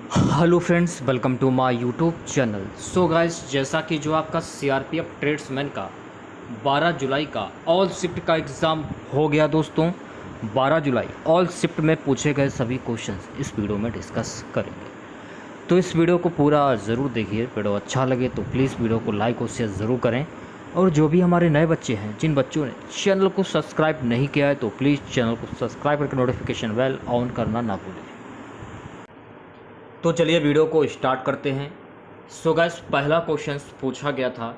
Hello friends, welcome to my YouTube channel. So guys, जैसा कि जो आपका सीआरपीएफ ट्रेड्समैन का 12 जुलाई का ऑल शिफ्ट का एग्ज़ाम हो गया दोस्तों। 12 जुलाई ऑल शिफ्ट में पूछे गए सभी क्वेश्चंस इस वीडियो में डिस्कस करेंगे, तो इस वीडियो को पूरा ज़रूर देखिए। वीडियो अच्छा लगे तो प्लीज़ वीडियो को लाइक और शेयर ज़रूर करें। और जो भी हमारे नए बच्चे हैं, जिन बच्चों ने चैनल को सब्सक्राइब नहीं किया है, तो प्लीज़ चैनल को सब्सक्राइब करके नोटिफिकेशन बेल ऑन करना ना भूलें। तो चलिए वीडियो को स्टार्ट करते हैं। सो गाइस, पहला क्वेश्चन पूछा गया था,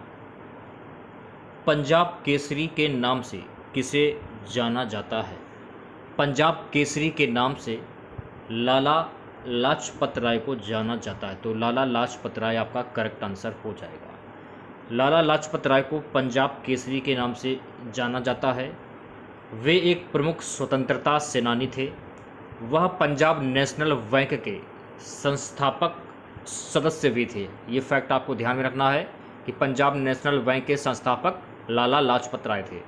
पंजाब केसरी के नाम से किसे जाना जाता है। पंजाब केसरी के नाम से लाला लाजपत राय को जाना जाता है। तो लाला लाजपत राय आपका करेक्ट आंसर हो जाएगा। लाला लाजपत राय को पंजाब केसरी के नाम से जाना जाता है। वे एक प्रमुख स्वतंत्रता सेनानी थे। वह पंजाब नेशनल बैंक के संस्थापक सदस्य भी थे। ये फैक्ट आपको ध्यान में रखना है कि पंजाब नेशनल बैंक के संस्थापक लाला लाजपत राय थे।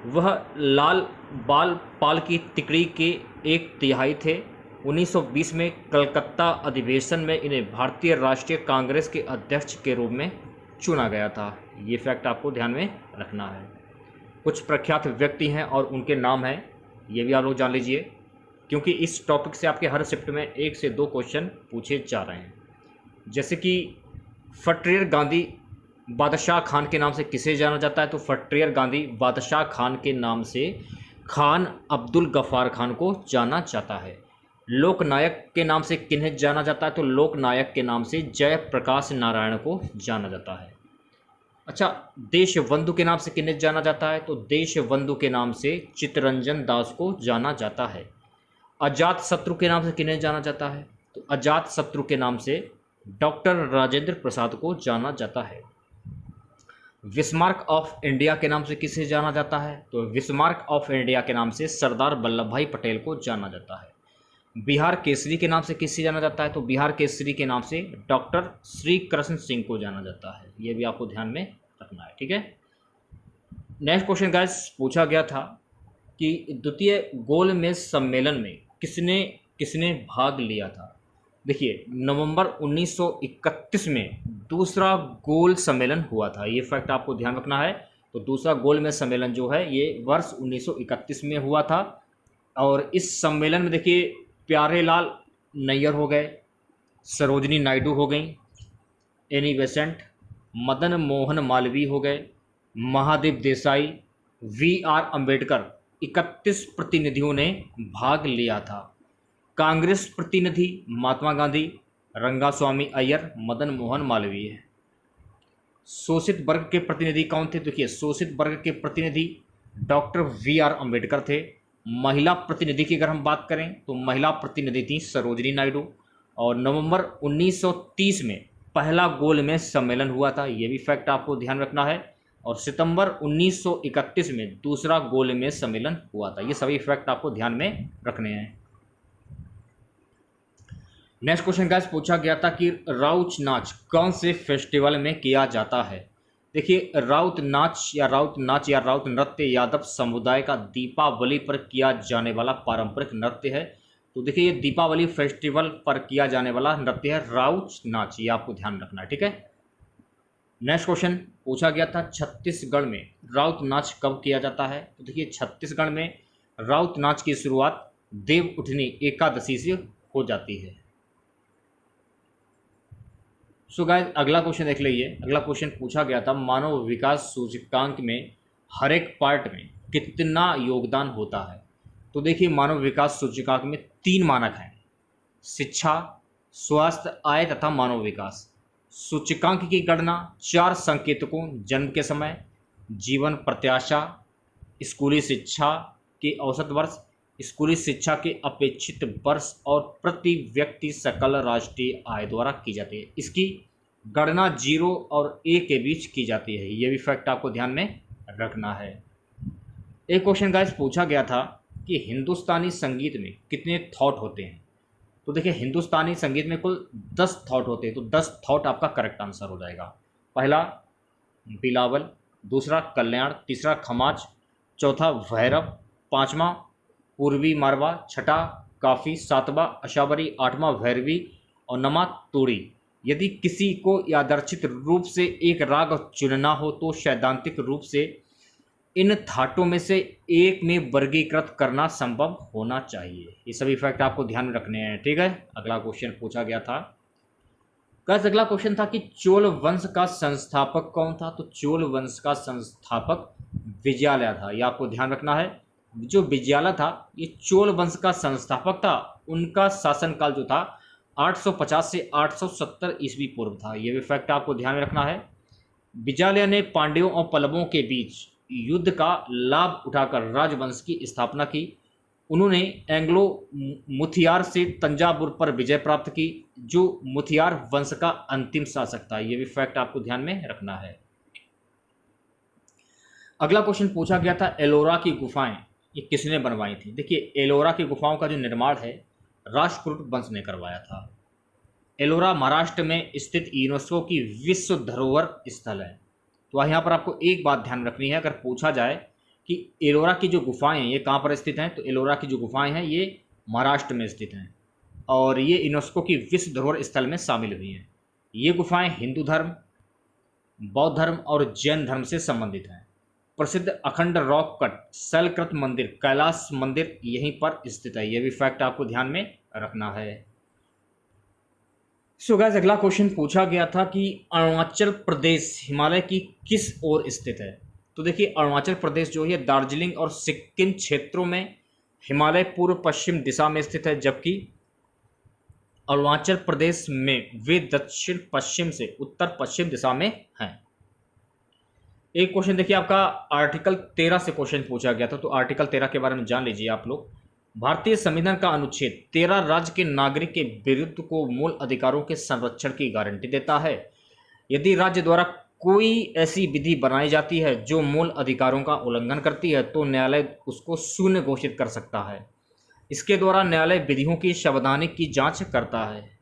वह लाल बाल पाल की तिकड़ी के एक तिहाई थे। 1920 में कलकत्ता अधिवेशन में इन्हें भारतीय राष्ट्रीय कांग्रेस के अध्यक्ष के रूप में चुना गया था। ये फैक्ट आपको ध्यान में रखना है। कुछ प्रख्यात व्यक्ति हैं और उनके नाम हैं, ये भी आप लोग जान लीजिए, क्योंकि इस टॉपिक से आपके हर शिफ्ट में 1 से 2 क्वेश्चन पूछे जा रहे हैं। जैसे कि फटरेर गांधी बादशाह खान के नाम से किसे जाना जाता है, तो फटरेर गांधी बादशाह खान के नाम से खान अब्दुल गफ्फार खान को जाना जाता है। लोकनायक के नाम से किन्हें जाना जाता है, तो लोकनायक के नाम से जयप्रकाश नारायण को जाना जाता है। अच्छा, देशबंधु के नाम से किन्हें जाना जाता है, तो देशबंधु के नाम से चित्तरंजन दास को जाना जाता है। अजात शत्रु के नाम से किन्हें जाना जाता है, तो अजात शत्रु के नाम से डॉक्टर राजेंद्र प्रसाद को जाना जाता है। विस्मार्क ऑफ इंडिया के नाम से किसे जाना जाता है, तो विस्मार्क ऑफ इंडिया के नाम से सरदार वल्लभ भाई पटेल को जाना जाता है। बिहार केसरी के नाम से किसे जाना जाता है, तो बिहार केसरी के नाम से डॉक्टर श्री कृष्ण सिंह को जाना जाता है। ये भी आपको ध्यान में रखना है, ठीक है। नेक्स्ट क्वेश्चन गाइस पूछा गया था कि द्वितीय गोलमेज सम्मेलन में किसने किसने भाग लिया था। देखिए, नवंबर 1931 में दूसरा गोल सम्मेलन हुआ था। ये फैक्ट आपको ध्यान रखना है। तो दूसरा गोलमेज सम्मेलन जो है ये वर्ष 1931 में हुआ था। और इस सम्मेलन में देखिए, प्यारेलाल नैयर हो गए, सरोजनी नायडू हो गई, एनी बेसेंट, मदन मोहन मालवीय हो गए, महादेव देसाई, वी.आर. अम्बेडकर, 31 प्रतिनिधियों ने भाग लिया था। कांग्रेस प्रतिनिधि महात्मा गांधी, रंगास्वामी अय्यर, मदन मोहन मालवीय। शोषित वर्ग के प्रतिनिधि कौन थे? देखिए, शोषित वर्ग के प्रतिनिधि डॉक्टर वी.आर. अम्बेडकर थे। महिला प्रतिनिधि की अगर हम बात करें तो महिला प्रतिनिधि थी सरोजनी नायडू। और नवंबर 1930 में पहला गोलमेज सम्मेलन हुआ था। ये भी फैक्ट आपको ध्यान रखना है। और सितंबर 1931 में दूसरा गोलमेज सम्मेलन हुआ था। ये सभी फैक्ट आपको ध्यान में रखने हैं। नेक्स्ट क्वेश्चन गाइस पूछा गया था कि राउत नाच कौन से फेस्टिवल में किया जाता है। देखिए, राउत नाच या राउत नृत्य यादव समुदाय का दीपावली पर किया जाने वाला पारंपरिक नृत्य है। तो देखिए, ये दीपावली फेस्टिवल पर किया जाने वाला नृत्य है राउत नाच। ये आपको ध्यान रखना है, ठीक है। नेक्स्ट क्वेश्चन पूछा गया था, छत्तीसगढ़ में राउत नाच कब किया जाता है। तो देखिए, छत्तीसगढ़ में राउत नाच की शुरुआत देव उठनी एकादशी से हो जाती है। सो गाइस, अगला क्वेश्चन देख लीजिए। अगला क्वेश्चन पूछा गया था, मानव विकास सूचकांक में हर एक पार्ट में कितना योगदान होता है। तो देखिए, मानव विकास सूचकांक में 3 मानक हैं: शिक्षा, स्वास्थ्य, आय तथा मानव विकास। सूचकांक की गणना 4 संकेतकों, जन्म के समय, जीवन प्रत्याशा, स्कूली शिक्षा के औसत वर्ष, स्कूली शिक्षा के अपेक्षित वर्ष और प्रति व्यक्ति सकल राष्ट्रीय आय द्वारा की जाती है। इसकी गणना 0 और 1 के बीच की जाती है। ये भी फैक्ट आपको ध्यान में रखना है। एक क्वेश्चन गाइस पूछा गया था कि हिंदुस्तानी संगीत में कितने थॉट होते हैं। तो देखिए, हिंदुस्तानी संगीत में कुल 10 थॉट होते हैं। तो 10 थॉट आपका करेक्ट आंसर हो जाएगा। पहला बिलावल, दूसरा कल्याण, तीसरा खमाज, चौथा भैरव, पांचवा पूर्वी मारवा, छठा काफ़ी, सातवां अशावरी, आठवां भैरवी और नौवां तोड़ी। यदि किसी को यादृच्छिक रूप से एक राग चुनना हो तो सैद्धांतिक रूप से इन थाटों में से एक में वर्गीकृत करना संभव होना चाहिए। ये सभी फैक्ट आपको ध्यान में रखने हैं, ठीक है। अगला क्वेश्चन पूछा गया था, अगला क्वेश्चन था कि चोल वंश का संस्थापक कौन था। तो चोल वंश का संस्थापक विजयालय था, ये आपको ध्यान रखना है। जो विजयालय था ये चोल वंश का संस्थापक था। उनका शासनकाल जो था 850 से 870 ईस्वी पूर्व था, ये भी फैक्ट आपको ध्यान में रखना है। विजयालय ने पांड्यों और पल्लवों के बीच युद्ध का लाभ उठाकर राजवंश की स्थापना की। उन्होंने एंग्लो मुथियार से तंजावुर पर विजय प्राप्त की, जो मुथियार वंश का अंतिम शासक था, ये भी फैक्ट आपको ध्यान में रखना है। अगला क्वेश्चन पूछा गया था, एलोरा की गुफाएं ये किसने बनवाई थी। देखिए, एलोरा की गुफाओं का जो निर्माण है राष्ट्रकूट वंश ने करवाया था। एलोरा महाराष्ट्र में स्थित यूनेस्को की विश्व धरोहर स्थल है। तो यहाँ पर आपको एक बात ध्यान रखनी है, अगर पूछा जाए कि एलोरा की जो गुफाएं हैं ये कहाँ पर स्थित हैं, तो एलोरा की जो गुफाएं हैं ये महाराष्ट्र में स्थित हैं और ये यूनेस्को की विश्व धरोहर स्थल में शामिल हुई हैं। ये गुफाएं हिंदू धर्म, बौद्ध धर्म और जैन धर्म से संबंधित हैं। प्रसिद्ध अखंड रॉक कट शैलकृत मंदिर, कैलाश मंदिर यहीं पर स्थित है, ये भी फैक्ट आपको ध्यान में रखना है। सो गाइस, अगला क्वेश्चन पूछा गया था कि अरुणाचल प्रदेश हिमालय की किस ओर स्थित है। तो देखिए, अरुणाचल प्रदेश जो है दार्जिलिंग और सिक्किम क्षेत्रों में हिमालय पूर्व पश्चिम दिशा में स्थित है, जबकि अरुणाचल प्रदेश में वे दक्षिण पश्चिम से उत्तर पश्चिम दिशा में हैं। एक क्वेश्चन देखिए, आपका आर्टिकल 13 से क्वेश्चन पूछा गया था, तो आर्टिकल 13 के बारे में जान लीजिए आप लोग। भारतीय संविधान का अनुच्छेद 13 राज्य के नागरिक के विरुद्ध को मूल अधिकारों के संरक्षण की गारंटी देता है। यदि राज्य द्वारा कोई ऐसी विधि बनाई जाती है जो मूल अधिकारों का उल्लंघन करती है तो न्यायालय उसको शून्य घोषित कर सकता है। इसके द्वारा न्यायालय विधियों की संवैधानिक की जांच करता है।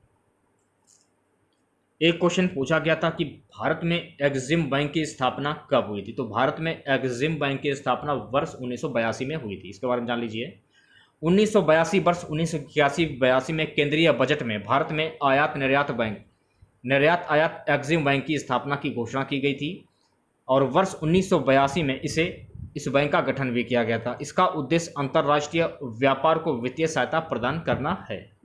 एक क्वेश्चन पूछा गया था कि भारत में एग्जिम बैंक की स्थापना कब हुई थी। तो भारत में एग्जिम बैंक की स्थापना वर्ष 1982 में हुई थी, इसके बारे में जान लीजिए। 1982 वर्ष 1981-82 में केंद्रीय बजट में भारत में आयात निर्यात आयात एग्जिम बैंक की स्थापना की घोषणा की गई थी और वर्ष 1982 में इस बैंक का गठन भी किया गया था। इसका उद्देश्य अंतर्राष्ट्रीय व्यापार को वित्तीय सहायता प्रदान करना है।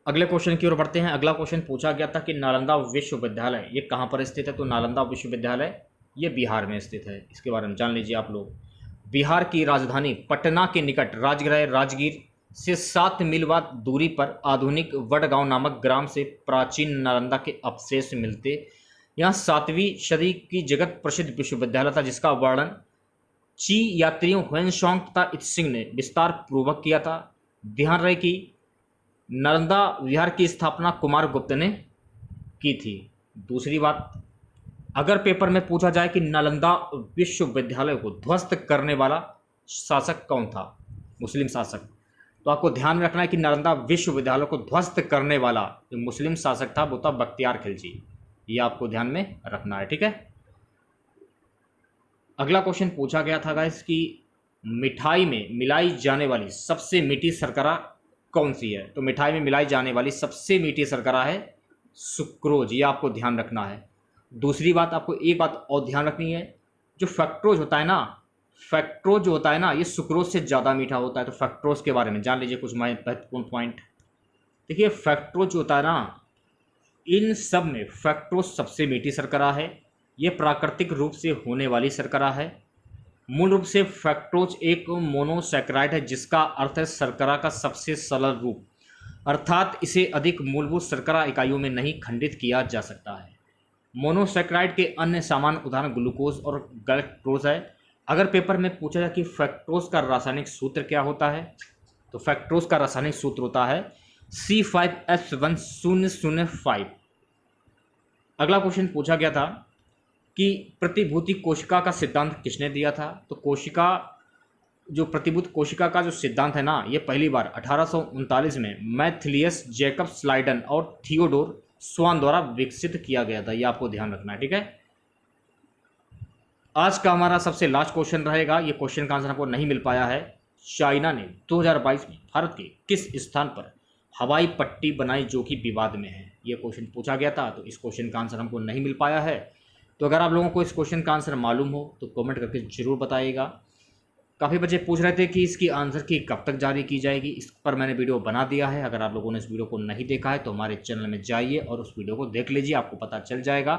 अगले क्वेश्चन की ओर बढ़ते हैं। अगला क्वेश्चन पूछा गया था कि नालंदा विश्वविद्यालय ये कहाँ पर स्थित है। तो नालंदा विश्वविद्यालय ये बिहार में स्थित है, इसके बारे में जान लीजिए आप लोग। बिहार की राजधानी पटना के निकट राजगीर से 7 मील बाद दूरी पर आधुनिक वडगांव नामक ग्राम से प्राचीन नालंदा के अवशेष मिलते। यहाँ 7वीं सदी की जगत प्रसिद्ध विश्वविद्यालय था, जिसका वर्णन ची यात्रियों हुएनसांग तथा इत्सिंग ने विस्तार पूर्वक किया था। ध्यान रहे कि नालंदा विहार की स्थापना कुमारगुप्त ने की थी। दूसरी बात, अगर पेपर में पूछा जाए कि नालंदा विश्वविद्यालय को ध्वस्त करने वाला शासक कौन था, मुस्लिम शासक, तो आपको ध्यान रखना है कि नालंदा विश्वविद्यालय को ध्वस्त करने वाला जो मुस्लिम शासक था वो था बख्तियार खिलजी, ये आपको ध्यान में रखना है, ठीक है। अगला क्वेश्चन पूछा गया था गाइस कि मिठाई में मिलाई जाने वाली सबसे मीठी शर्करा कौन सी है। तो मिठाई में मिलाई जाने वाली सबसे मीठी शर्करा है सुक्रोज, ये आपको ध्यान रखना है। दूसरी बात, आपको एक बात और ध्यान रखनी है, जो फैक्ट्रोज होता है ना ये सुक्रोज से ज़्यादा मीठा होता है। तो फैक्ट्रोज के बारे में जान लीजिए कुछ महत्वपूर्ण पॉइंट। देखिए, फैक्ट्रोज होता है ना, इन सब में फैक्ट्रोज सबसे मीठी शर्करा है। ये प्राकृतिक रूप से होने वाली शर्करा है। मूल रूप से फैक्ट्रोज एक मोनोसैकराइड है, जिसका अर्थ है शर्करा का सबसे सरल रूप, अर्थात इसे अधिक मूलभूत शर्करा इकाइयों में नहीं खंडित किया जा सकता है। मोनोसैकराइड के अन्य सामान्य उदाहरण ग्लूकोज और गैल्क्टोज है। अगर पेपर में पूछा जाए कि फैक्ट्रोज का रासायनिक सूत्र क्या होता है, तो फैक्ट्रोज का रासायनिक सूत्र होता है C5H1005। अगला क्वेश्चन पूछा गया था कि प्रतिभूति कोशिका का सिद्धांत किसने दिया था। तो प्रतिभूत कोशिका का जो सिद्धांत है ना, ये पहली बार 1839 में मैथिलियस जैकब स्लाइडन और थियोडोर स्वान द्वारा विकसित किया गया था, ये आपको ध्यान रखना है, ठीक है। आज का हमारा सबसे लास्ट क्वेश्चन रहेगा, ये क्वेश्चन का आंसर आपको नहीं मिल पाया है। चाइना ने 2022 में भारत के किस स्थान पर हवाई पट्टी बनाई जो कि विवाद में है? ये क्वेश्चन पूछा गया था, तो इस क्वेश्चन का आंसर हमको नहीं मिल पाया है। तो अगर आप लोगों को इस क्वेश्चन का आंसर मालूम हो तो कमेंट करके जरूर बताइएगा। काफ़ी बच्चे पूछ रहे थे कि इसकी आंसर की कब तक जारी की जाएगी, इस पर मैंने वीडियो बना दिया है। अगर आप लोगों ने इस वीडियो को नहीं देखा है तो हमारे चैनल में जाइए और उस वीडियो को देख लीजिए, आपको पता चल जाएगा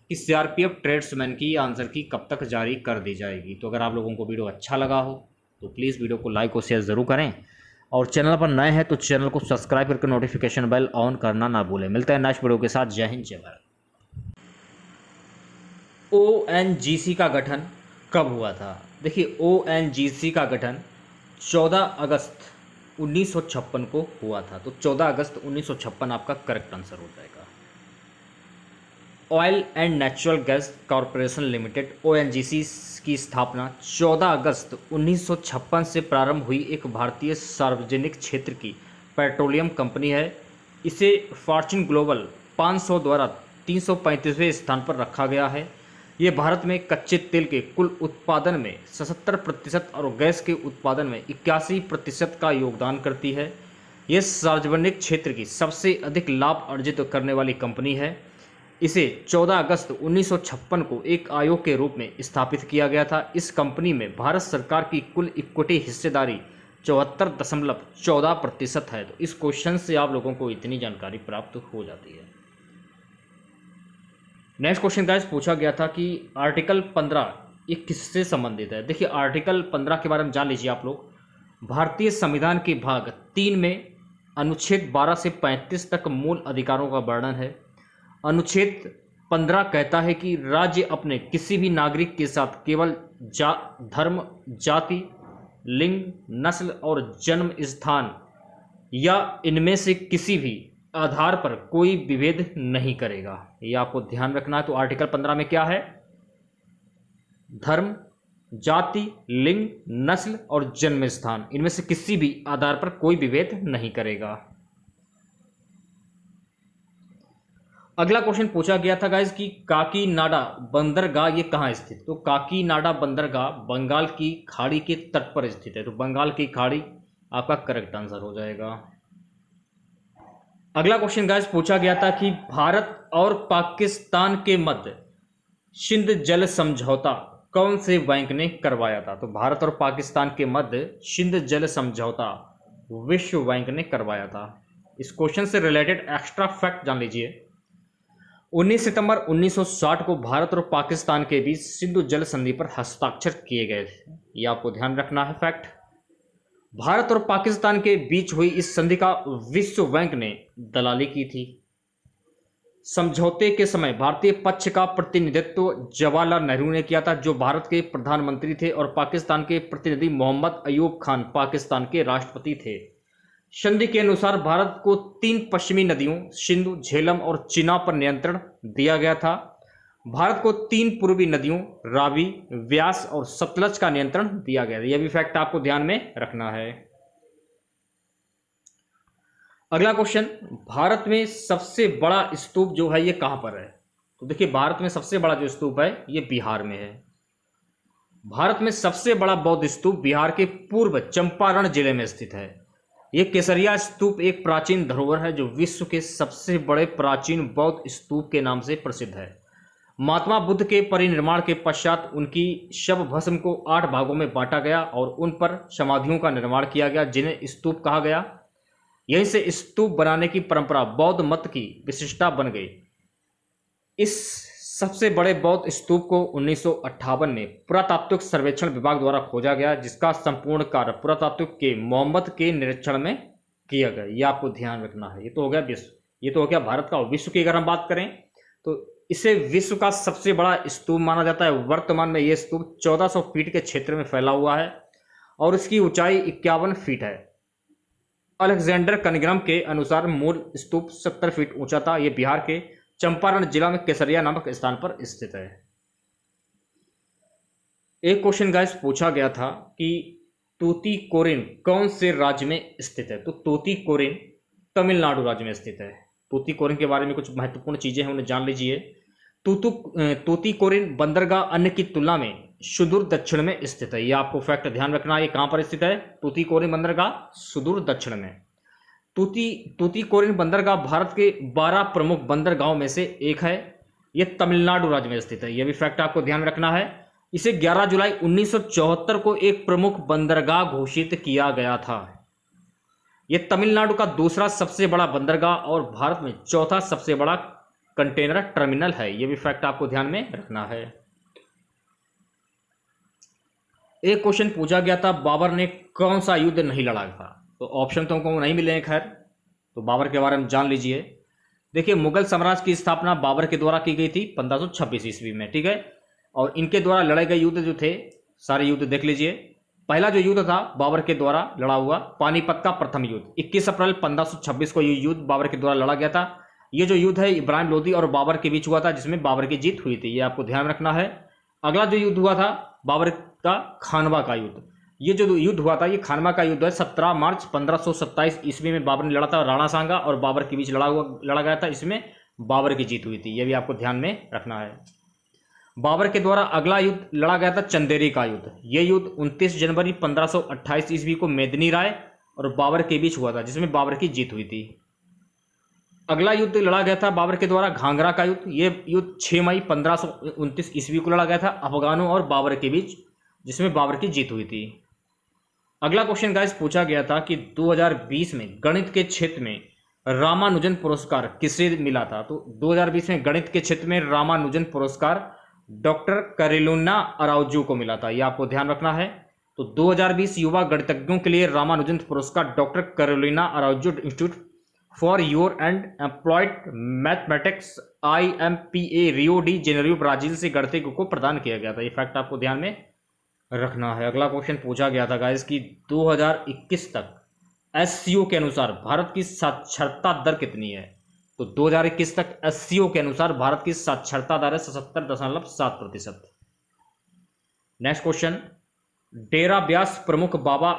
कि सीआरपीएफ ट्रेड्समैन की आंसर की कब तक जारी कर दी जाएगी। तो अगर आप लोगों को वीडियो अच्छा लगा हो तो प्लीज़ वीडियो को लाइक और शेयर ज़रूर करें, और चैनल पर नए हैं तो चैनल को सब्सक्राइब करके नोटिफिकेशन बेल ऑन करना ना भूलें। मिलते हैं नेक्स्ट वीडियो के साथ। जय हिंद, जय भारत। ओएनजीसी का गठन कब हुआ था? देखिए, ओएनजीसी का गठन 14 अगस्त 1956 को हुआ था। तो 14 अगस्त 1956 आपका करेक्ट आंसर हो जाएगा। Oil and natural gas corporation limited ONGC की स्थापना 14 अगस्त 1956 से प्रारंभ हुई एक भारतीय सार्वजनिक क्षेत्र की पेट्रोलियम कंपनी है। इसे फॉर्च्यून ग्लोबल 500 द्वारा 335वें स्थान पर रखा गया है। ये भारत में कच्चे तेल के कुल उत्पादन में 77% और गैस के उत्पादन में 81% का योगदान करती है। ये सार्वजनिक क्षेत्र की सबसे अधिक लाभ अर्जित करने वाली कंपनी है। इसे 14 अगस्त 1956 को एक आयोग के रूप में स्थापित किया गया था। इस कंपनी में भारत सरकार की कुल इक्विटी हिस्सेदारी 74.14% है। तो इस क्वेश्चन से आप लोगों को इतनी जानकारी प्राप्त हो जाती है। नेक्स्ट क्वेश्चन गाइस पूछा गया था कि आर्टिकल 15 ये किससे संबंधित है? देखिए, आर्टिकल 15 के बारे में जान लीजिए आप लोग। भारतीय संविधान के भाग 3 में अनुच्छेद 12 से 35 तक मूल अधिकारों का वर्णन है। अनुच्छेद 15 कहता है कि राज्य अपने किसी भी नागरिक के साथ केवल धर्म, जाति, लिंग, नस्ल और जन्म स्थान या इनमें से किसी भी आधार पर कोई विभेद नहीं करेगा। ये आपको ध्यान रखना है। तो आर्टिकल 15 में क्या है? धर्म, जाति, लिंग, नस्ल और जन्म स्थान, इनमें से किसी भी आधार पर कोई विभेद नहीं करेगा। अगला क्वेश्चन पूछा गया था गाइस कि काकीनाडा बंदरगाह ये कहाँ स्थित? तो काकीनाडा बंदरगाह बंगाल की खाड़ी के तट पर स्थित है। तो बंगाल की खाड़ी आपका करेक्ट आंसर हो जाएगा। अगला क्वेश्चन गाइस पूछा गया था कि भारत और पाकिस्तान के मध्य सिंध जल समझौता कौन से बैंक ने करवाया था? तो भारत और पाकिस्तान के मध्य सिंध जल समझौता विश्व बैंक ने करवाया था। इस क्वेश्चन से रिलेटेड एक्स्ट्रा फैक्ट जान लीजिए। 19 सितंबर 1960 को भारत और पाकिस्तान के बीच सिंधु जल संधि पर हस्ताक्षर किए गए थे। ये आपको ध्यान रखना है फैक्ट। भारत और पाकिस्तान के बीच हुई इस संधि का विश्व बैंक ने दलाली की थी। समझौते के समय भारतीय पक्ष का प्रतिनिधित्व जवाहरलाल नेहरू ने किया था, जो भारत के प्रधानमंत्री थे, और पाकिस्तान के प्रतिनिधि मोहम्मद अयूब खान पाकिस्तान के राष्ट्रपति थे। संधि के अनुसार भारत को 3 पश्चिमी नदियों सिंधु, झेलम और चिनाब पर नियंत्रण दिया गया था। भारत को 3 पूर्वी नदियों रावी, व्यास और सतलज का नियंत्रण दिया गया। यह भी फैक्ट आपको ध्यान में रखना है। अगला क्वेश्चन, भारत में सबसे बड़ा स्तूप जो है ये कहां पर है? तो देखिए, भारत में सबसे बड़ा जो स्तूप है ये बिहार में है। भारत में सबसे बड़ा बौद्ध स्तूप बिहार के पूर्व चंपारण जिले में स्थित है। ये केसरिया स्तूप एक प्राचीन धरोहर है जो विश्व के सबसे बड़े प्राचीन बौद्ध स्तूप के नाम से प्रसिद्ध है। महात्मा बुद्ध के परिनिर्वाण के पश्चात उनकी शव भस्म को 8 भागों में बांटा गया और उन पर समाधियों का निर्माण किया गया, जिन्हें स्तूप कहा गया। यहीं से स्तूप बनाने की परंपरा बौद्ध मत की विशिष्टता बन गई। इस सबसे बड़े बौद्ध स्तूप को 1958 में पुरातात्विक सर्वेक्षण विभाग द्वारा खोजा गया, जिसका संपूर्ण कार्य पुरातात्विक के मोहम्मद के निरीक्षण में किया गया। यह आपको ध्यान रखना है। ये तो हो गया विश्व, ये तो हो गया भारत का। विश्व की अगर हम बात करें तो इसे विश्व का सबसे बड़ा स्तूप माना जाता है। वर्तमान में यह स्तूप 1400 फीट के क्षेत्र में फैला हुआ है और इसकी ऊंचाई 51 फीट है। अलेक्जेंडर कनिग्राम के अनुसार मूल स्तूप 70 फीट ऊंचा था। यह बिहार के चंपारण जिला में केसरिया नामक स्थान पर स्थित है। एक क्वेश्चन गाइस पूछा गया था कि तूतीकोरिन कौन से राज्य में स्थित है? तो तूतीकोरिन तमिलनाडु राज्य में स्थित है। तूतीकोरिन के बारे में कुछ महत्वपूर्ण चीजें हैं, उन्हें जान लीजिए। तूतीकोरिन बंदरगाह अन्य की तुलना में सुदूर दक्षिण में स्थित है। यह आपको फैक्ट ध्यान रखना है। ये कहाँ पर स्थित है? तूतीकोरिन बंदरगाह सुदूर दक्षिण में। तूतीकोरिन बंदरगाह भारत के 12 प्रमुख बंदरगाहों में से एक है। यह तमिलनाडु राज्य में स्थित है। यह भी फैक्ट आपको ध्यान रखना है। इसे 11 जुलाई 1974 को एक प्रमुख बंदरगाह घोषित किया गया था। यह तमिलनाडु का दूसरा सबसे बड़ा बंदरगाह और भारत में चौथा सबसे बड़ा कंटेनर टर्मिनल है। यह भी फैक्ट आपको ध्यान में रखना है। एक क्वेश्चन पूछा गया था, बाबर ने कौन सा युद्ध नहीं लड़ा था? तो ऑप्शन तो हमको नहीं मिले हैं, खैर तो बाबर के बारे में जान लीजिए। देखिए, मुगल साम्राज्य की स्थापना बाबर के द्वारा की गई थी 1526 ईस्वी में, ठीक है। और इनके द्वारा लड़े गए युद्ध जो थे, सारे युद्ध देख लीजिए। पहला जो युद्ध था बाबर के द्वारा लड़ा हुआ, पानीपत का प्रथम युद्ध, 21 अप्रैल 1526 को ये युद्ध बाबर के द्वारा लड़ा गया था। ये जो युद्ध है इब्राहिम लोदी और बाबर के बीच हुआ था, जिसमें बाबर की जीत हुई थी। ये आपको ध्यान रखना है। अगला जो युद्ध हुआ था बाबर का खानवा का युद्ध। ये जो युद्ध हुआ था ये खानवा का युद्ध है। 17 मार्च 1527 ईस्वी में बाबर ने लड़ा था। राणा सांगा और बाबर के बीच लड़ा गया था। इसमें बाबर की जीत हुई थी। यह भी आपको ध्यान में रखना है। बाबर के द्वारा अगला युद्ध लड़ा गया था चंदेरी का युद्ध। यह युद्ध 29 जनवरी 1528 ईस्वी को मेदिनी राय और बाबर के बीच हुआ था, जिसमें बाबर की जीत हुई थी। अगला युद्ध लड़ा गया था बाबर के द्वारा घाघरा का युद्ध। यह युद्ध 6 मई 1529 ईस्वी को लड़ा गया था अफगानों और बाबर के बीच, जिसमें बाबर की जीत हुई थी। अगला क्वेश्चन गाइस पूछा गया था कि 2020 में गणित के क्षेत्र में रामानुजन पुरस्कार किसे मिला था? तो 2020 में गणित के क्षेत्र में रामानुजन पुरस्कार डॉक्टर कैरोलिना अराउजो को मिला था। यह आपको ध्यान रखना है। तो 2020 युवा गणितज्ञों के लिए रामानुजन पुरस्कार doctor Carolina Araujo institute for your and employed mathematics IMPA Rio de Janeiro Brazil से गणितज्ञ को प्रदान किया गया था। ये फैक्ट आपको ध्यान में रखना है। अगला क्वेश्चन पूछा गया था गाइस कि 2021 तक SCO के अनुसार भारत की साक्षरता दर कितनी है? तो 2021 तक SCO के अनुसार भारत की साक्षरता दर है 77.7%। नेक्स्ट क्वेश्चन, डेरा ब्यास प्रमुख बाबा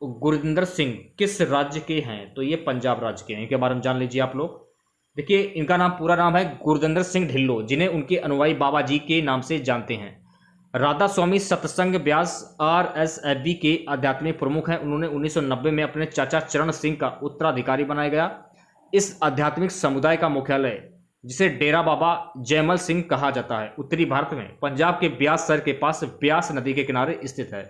गुरजिंदर सिंह किस राज्य के हैं? तो ये पंजाब राज्य के हैं। इनके बारे में जान लीजिए आप लोग। देखिए, इनका नाम पूरा नाम है गुरजिंदर सिंह ढिल्लो, जिन्हें उनके अनुयायी बाबा जी के नाम से जानते हैं। राधा स्वामी सत्संग ब्यास RSFB के आध्यात्मिक प्रमुख हैं। उन्होंने 1990 में अपने चाचा चरण सिंह का उत्तराधिकारी बनाया गया। इस आध्यात्मिक समुदाय का मुख्यालय, जिसे डेरा बाबा जयमल सिंह कहा जाता है, उत्तरी भारत में पंजाब के ब्यास शहर के पास ब्यास नदी के किनारे स्थित है।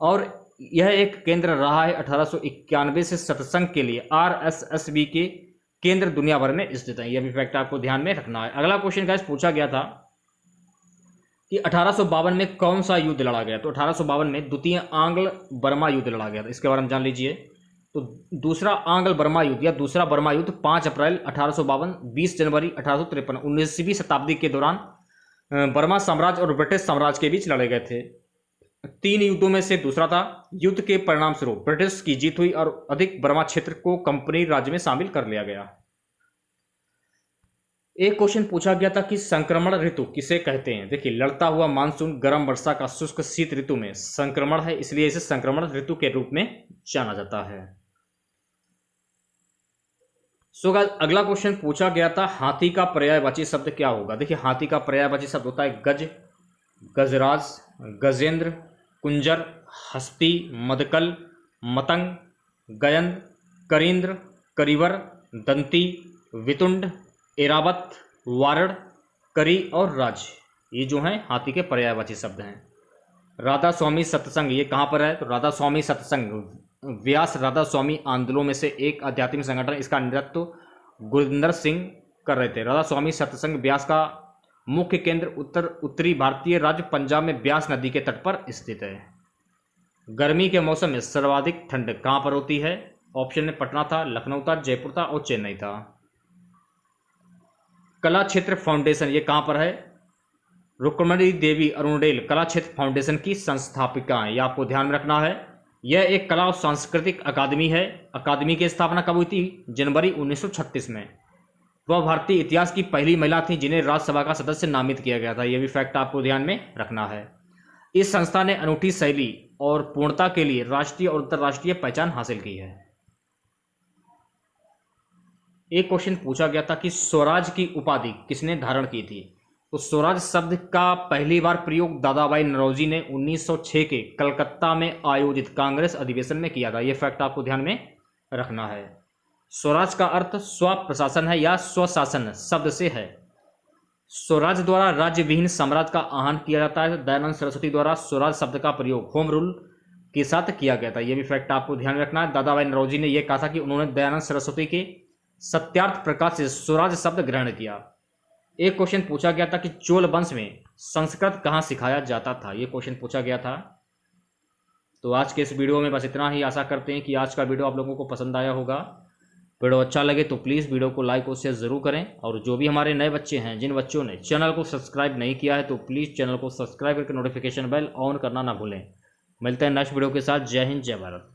और यह एक केंद्र रहा है 1891 से सत्संग के लिए। RSSB के केंद्र दुनिया भर में स्थित है। यह भी फैक्ट आपको ध्यान में रखना है। अगला क्वेश्चन गाइस पूछा गया था कि 1852 में कौन सा युद्ध लड़ा गया? तो 1852 में द्वितीय आंग्ल बर्मा युद्ध लड़ा गया था। इसके बारे में जान लीजिए। तो दूसरा आंग्ल बर्मा युद्ध या दूसरा बर्मा युद्ध 5 अप्रैल 1852, 20 जनवरी 1853, 19वीं शताब्दी के दौरान बर्मा साम्राज्य और ब्रिटिश साम्राज्य के बीच लड़े गए थे। 3 युद्धों में से दूसरा था। युद्ध के परिणाम स्वरूप ब्रिटिश की जीत हुई और अधिक बर्मा क्षेत्र को कंपनी राज्य में शामिल कर लिया गया। एक क्वेश्चन पूछा गया था कि संक्रमण ऋतु किसे कहते हैं? देखिए, लड़ता हुआ मानसून, गर्म वर्षा का शुष्क शीत ऋतु में संक्रमण है, इसलिए इसे संक्रमण ऋतु के रूप में जाना जाता है। अगला क्वेश्चन पूछा गया था, हाथी का पर्यायवाची शब्द क्या होगा? देखिए, हाथी का पर्यायवाची शब्द होता है गज, गजराज, गजेंद्र, कुंजर, हस्ती, मदकल, मतंग, गयंद, करींद्र, करीवर, दंती, वितुंड, एरावत, वारड़, करी और राज। ये जो हैं हाथी के पर्यायवाची शब्द हैं। राधा स्वामी सत्संग ये कहाँ पर है? तो राधा स्वामी सत्संग व्यास राधा स्वामी आंदोलनों में से एक आध्यात्मिक संगठन, इसका नेतृत्व गुरजिंदर सिंह कर रहे थे। राधा स्वामी सत्संग व्यास का मुख्य केंद्र उत्तरी भारतीय राज्य पंजाब में ब्यास नदी के तट पर स्थित है। गर्मी के मौसम में सर्वाधिक ठंड कहाँ पर होती है? ऑप्शन में पटना था, लखनऊ था, जयपुर था और चेन्नई था। कला क्षेत्र फाउंडेशन ये कहाँ पर है? रुक्मणी देवी अरुणडेल कला क्षेत्र फाउंडेशन की संस्थापिका है। यह आपको ध्यान में रखना है। यह एक कला और सांस्कृतिक अकादमी है। अकादमी की स्थापना कब हुई थी? जनवरी 1936 में। वह भारतीय इतिहास की पहली महिला थी जिन्हें राज्यसभा का सदस्य नामित किया गया था। यह भी फैक्ट आपको ध्यान में रखना है। इस संस्था ने अनूठी शैली और पूर्णता के लिए राष्ट्रीय और अंतर्राष्ट्रीय पहचान हासिल की है। एक क्वेश्चन पूछा गया था कि स्वराज की उपाधि किसने धारण की थी? तो स्वराज शब्द का पहली बार प्रयोग दादाभाई नौरोजी ने 1906 के कलकत्ता में आयोजित कांग्रेस अधिवेशन में किया था। ये फैक्ट आपको ध्यान में रखना है। स्वराज का अर्थ स्व प्रशासन है या स्वशासन शब्द से है। स्वराज द्वारा राज्य विहीन साम्राज्य का आह्वान किया जाता है। दयानंद सरस्वती द्वारा स्वराज शब्द का प्रयोग होम रूल के साथ किया गया था। यह भी फैक्ट आपको ध्यान रखना है। दादाभाई नौरोजी ने यह कहा था कि उन्होंने दयानंद सरस्वती के सत्यार्थ प्रकाश से स्वराज शब्द ग्रहण किया। एक क्वेश्चन पूछा गया था कि चोल वंश में संस्कृत कहाँ सिखाया जाता था, ये क्वेश्चन पूछा गया था। तो आज के इस वीडियो में बस इतना ही। आशा करते हैं कि आज का वीडियो आप लोगों को पसंद आया होगा। वीडियो अच्छा लगे तो प्लीज़ वीडियो को लाइक और शेयर ज़रूर करें। और जो भी हमारे नए बच्चे हैं, जिन बच्चों ने चैनल को सब्सक्राइब नहीं किया है, तो प्लीज़ चैनल को सब्सक्राइब करके नोटिफिकेशन बेल ऑन करना ना भूलें। मिलते हैं नेक्स्ट वीडियो के साथ। जय हिंद, जय भारत।